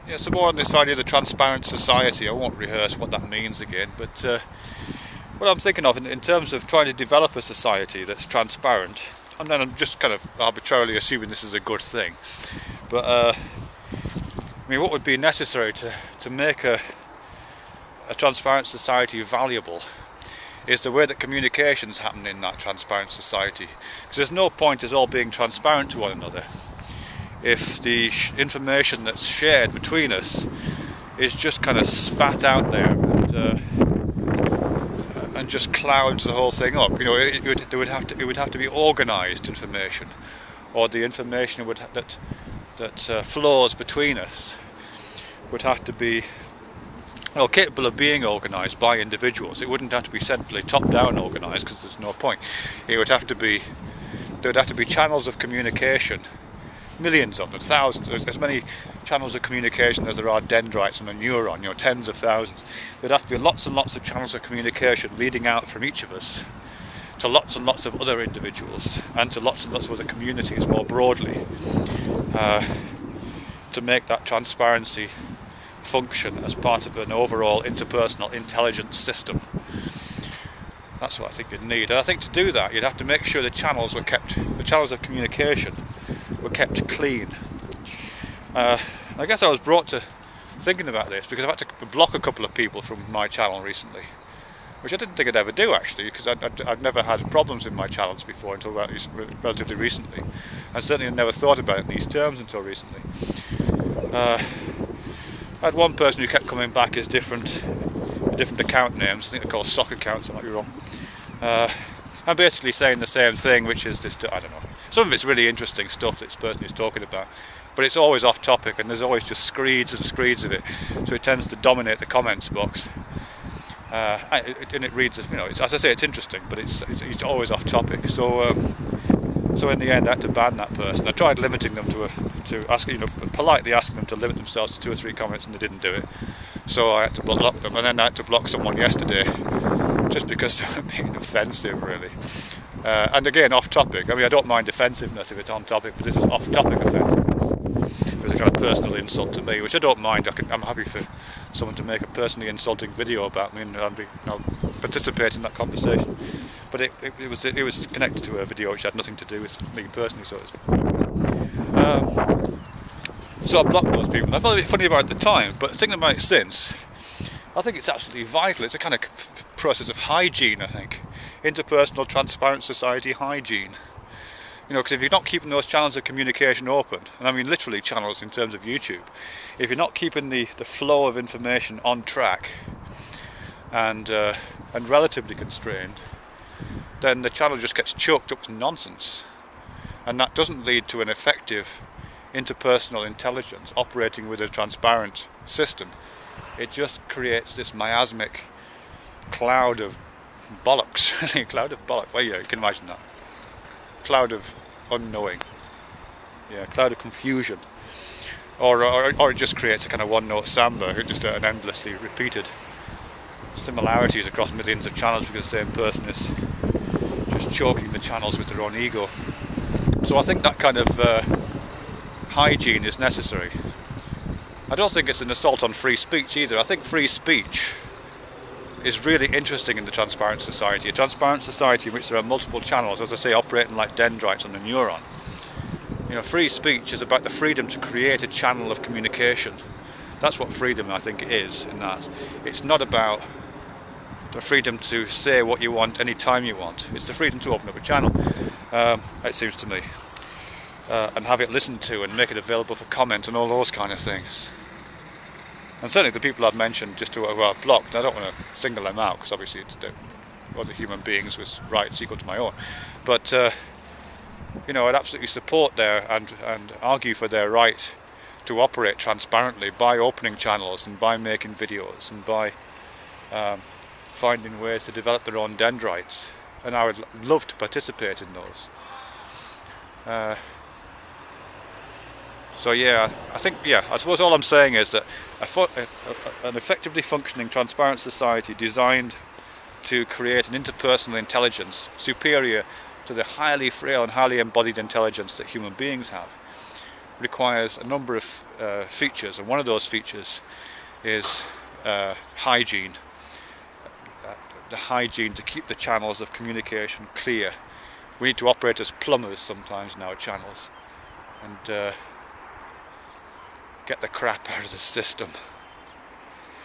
Yeah, some more on this idea of the transparent society. I won't rehearse what that means again, but what I'm thinking of in terms of trying to develop a society that's transparent, and then I'm just kind of arbitrarily assuming this is a good thing, but I mean, what would be necessary to make a transparent society valuable is the way that communications happen in that transparent society. Because there's no point us all being transparent to one another if the information that's shared between us is just kind of spat out there and just clouds the whole thing up. You know, it would have to be organised information, or the information that flows between us would have to be capable of being organised by individuals. It wouldn't have to be centrally top-down organised, because there's no point. It would have to be, there would have to be channels of communication, millions of them, thousands, as many channels of communication as there are dendrites on a neuron, you know, tens of thousands. There'd have to be lots and lots of channels of communication leading out from each of us to lots and lots of other individuals and to lots and lots of other communities more broadly, to make that transparency function as part of an overall interpersonal intelligence system. That's what I think you'd need. And I think to do that you'd have to make sure the channels of communication were kept clean. I guess I was brought to thinking about this because I've had to block a couple of people from my channel recently, which I didn't think I'd ever do actually, because I've never had problems in my channels before until relatively recently, and certainly I never thought about it in these terms until recently. I had one person who kept coming back as different account names. I think they're called sock accounts, I might be wrong. I'm basically saying the same thing, which is this, I don't know. Some of it's really interesting stuff that this person is talking about, but it's always off topic and there's always just screeds and screeds of it, so it tends to dominate the comments box. And it reads, you know, as I say, it's interesting, but it's always off topic. So in the end I had to ban that person. I tried limiting them to ask, you know, politely asking them to limit themselves to 2 or 3 comments, and they didn't do it. So I had to block them, and then I had to block someone yesterday just because they were being offensive, really. And again, off topic. I mean, I don't mind offensiveness if it's on topic, but this is off topic offensiveness. It was a kind of personal insult to me, which I don't mind. I'm happy for someone to make a personally insulting video about me, and I'll participate in that conversation. But it was connected to a video which had nothing to do with me personally, so so I blocked those people. I thought it was funny about it at the time, but thinking about it since, I think it's absolutely vital. It's a kind of process of hygiene, I think. Interpersonal, transparent society hygiene. You know, because if you're not keeping those channels of communication open, and I mean literally channels in terms of YouTube, if you're not keeping the flow of information on track and relatively constrained, then the channel just gets choked up to nonsense, and that doesn't lead to an effective interpersonal intelligence operating with a transparent system. It just creates this miasmic cloud of bollocks, really, cloud of bollocks. Well, yeah, you can imagine that. Cloud of unknowing. Yeah, cloud of confusion. Or it just creates a kind of one-note samba, just an endlessly repeated similarities across millions of channels because the same person is just choking the channels with their own ego. So I think that kind of hygiene is necessary. I don't think it's an assault on free speech either. I think free speech is really interesting in the transparent society. A transparent society in which there are multiple channels, as I say, operating like dendrites on a neuron. You know, free speech is about the freedom to create a channel of communication. That's what freedom, I think, is in that. It's not about the freedom to say what you want anytime you want. It's the freedom to open up a channel, it seems to me, and have it listened to and make it available for comment and all those kind of things. And certainly the people I've mentioned just who are blocked, I don't want to single them out because obviously it's other human beings with rights equal to my own. But you know, I'd absolutely support their and argue for their right to operate transparently by opening channels and by making videos and by finding ways to develop their own dendrites. And I would love to participate in those. So yeah, I suppose all I'm saying is that an effectively functioning transparent society designed to create an interpersonal intelligence superior to the highly frail and highly embodied intelligence that human beings have requires a number of features, and one of those features is hygiene. The hygiene to keep the channels of communication clear. We need to operate as plumbers sometimes in our channels and get the crap out of the system.